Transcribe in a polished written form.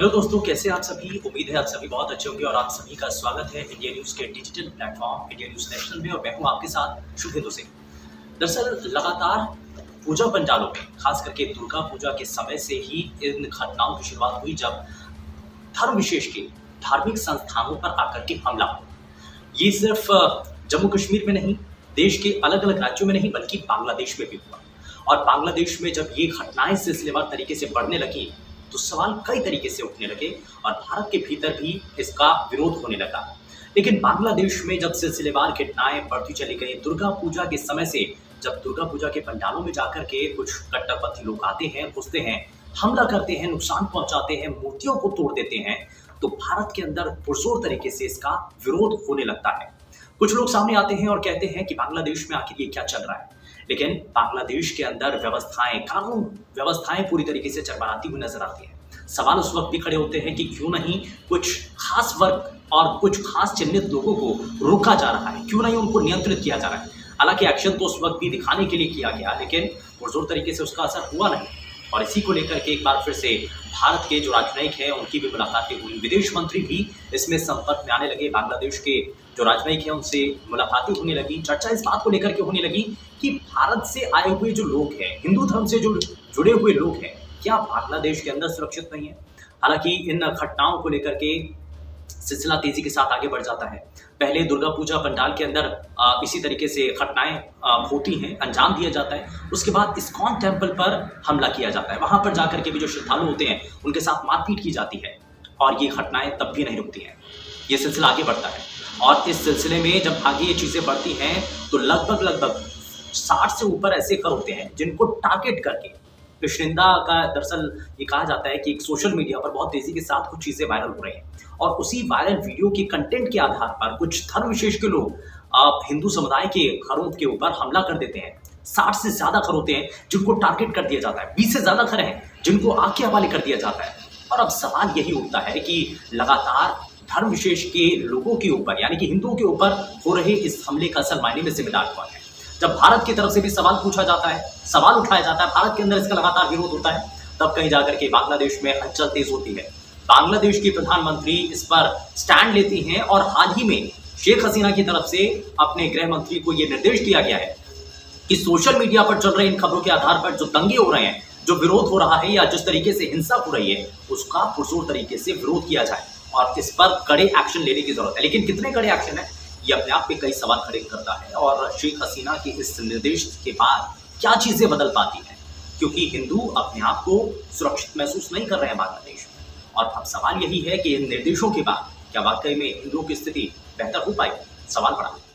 Hello दोस्तों, कैसे आप सभी। उम्मीद है आप सभी बहुत अच्छे होंगे और आप सभी का स्वागत है इंडिया न्यूज़ के digital platform India news national में। और मैं हूं आपके साथ शुभेंदु सिंह। दरअसल लगातार पूजा पंडालों में, खास करके दुर्गा पूजा के समय से ही इन घटनाओं की शुरुआत हुई, जब धर्म विशेष के धार्मिक संस्थानों पर आकर के हमला हुआ। ये सिर्फ जम्मू कश्मीर में नहीं, देश के अलग अलग राज्यों में नहीं, बल्कि बांग्लादेश में भी हुआ। और बांग्लादेश में जब ये घटनाएं सिलसिलेवार तरीके से बढ़ने लगी तो सवाल कई तरीके से उठने लगे और भारत के भीतर भी इसका विरोध होने लगा। लेकिन बांग्लादेश में जब सिलसिलेवार घटनाएं बढ़ती चली गई, दुर्गा पूजा के समय से जब दुर्गा पूजा के पंडालों में जाकर के कुछ कट्टरपंथी लोग आते हैं, घुसते हैं, हमला करते हैं, नुकसान पहुंचाते हैं, मूर्तियों को तोड़ देते हैं, तो भारत के अंदर पुरजोर तरीके से इसका विरोध होने लगता है। कुछ लोग सामने आते हैं और कहते हैं कि बांग्लादेश में आखिर ये क्या चल रहा है। लेकिन बांग्लादेश के अंदर व्यवस्थाएं, कानून व्यवस्थाएं पूरी तरीके से चरमराती हुई नजर आती हैं। सवाल उस वक्त भी खड़े होते हैं कि क्यों नहीं कुछ खास वर्ग और कुछ खास चिन्हित लोगों को रोका जा रहा है, क्यों नहीं उनको नियंत्रित किया जा रहा है। हालांकि एक्शन तो उस वक्त भी दिखाने के लिए किया गया, लेकिन पुरजोर तरीके से उसका असर हुआ नहीं। और इसी को लेकर के एक बार फिर से भारत के जो राजनयिक हैं उनकी भी मुलाकातें हुई, विदेश मंत्री भी इसमें संपर्क में आने लगे, बांग्लादेश के जो राजनयिक हैं उनसे मुलाकातें होने लगी। चर्चा इस बात को लेकर के होने लगी कि भारत से आए हुए जो लोग हैं, हिंदू धर्म से जो जुड़े हुए लोग हैं, क्या बांग्लादेश के अंदर सुरक्षित नहीं है। हालांकि इन घटनाओं को लेकर के सिलसिला तेजी के साथ आगे बढ़ जाता है। पहले दुर्गा पूजा पंडाल के अंदर इसी तरीके से घटनाएं होती हैं, अंजाम दिया जाता है। उसके बाद इस्कॉन टेम्पल पर हमला किया जाता है, वहां पर जाकर के भी जो श्रद्धालु होते हैं उनके साथ मारपीट की जाती है और ये घटनाएं तब भी नहीं रुकती हैं। ये सिलसिला आगे बढ़ता है और इस सिलसिले में जब आगे ये चीजें बढ़ती हैं तो लगभग 60 से ऊपर ऐसे घर होते हैं जिनको टारगेट करके कृष्णिंदा का, दरअसल ये कहा जाता है कि एक सोशल मीडिया पर बहुत तेजी के साथ कुछ चीजें वायरल हो रही हैं और उसी वायरल वीडियो के कंटेंट के आधार पर कुछ धर्म विशेष के लोग हिंदू समुदाय के घरों के ऊपर हमला कर देते हैं। 60 से ज्यादा घर होते हैं जिनको टारगेट कर दिया जाता है, 20 से ज्यादा घर हैं जिनको आग के हवाले कर दिया जाता है। और अब सवाल यही उठता है कि लगातार धर्म विशेष के लोगों के ऊपर, यानी कि हिंदुओं के ऊपर हो रहे इस हमले का असल मायने में जिम्मेदार कौन है। जब भारत की तरफ से भी सवाल पूछा जाता है, सवाल उठाया जाता है, भारत के अंदर इसका लगातार विरोध होता है, तब कहीं जाकर के बांग्लादेश में हलचल तेज होती है। बांग्लादेश की प्रधानमंत्री इस पर स्टैंड लेती हैं और हाल ही में शेख हसीना की तरफ से अपने गृह मंत्री को यह निर्देश दिया गया है कि सोशल मीडिया पर चल रहे इन खबरों के आधार पर जो दंगे हो रहे हैं, जो विरोध हो रहा है या जिस तरीके से हिंसा हो रही है, उसका पुरजोर तरीके से विरोध किया जाए और इस पर कड़े एक्शन लेने की जरूरत है। लेकिन कितने कड़े एक्शन है, ये अपने आप में कई सवाल खड़े करता है। और शेख हसीना के इस निर्देश के बाद क्या चीजें बदल पाती हैं, क्योंकि हिंदू अपने आप को सुरक्षित महसूस नहीं कर रहे हैं बांग्लादेश में। और अब सवाल यही है कि इन निर्देशों के बाद क्या वाकई में हिंदुओं की स्थिति बेहतर हो पाएगी। सवाल बड़ा है।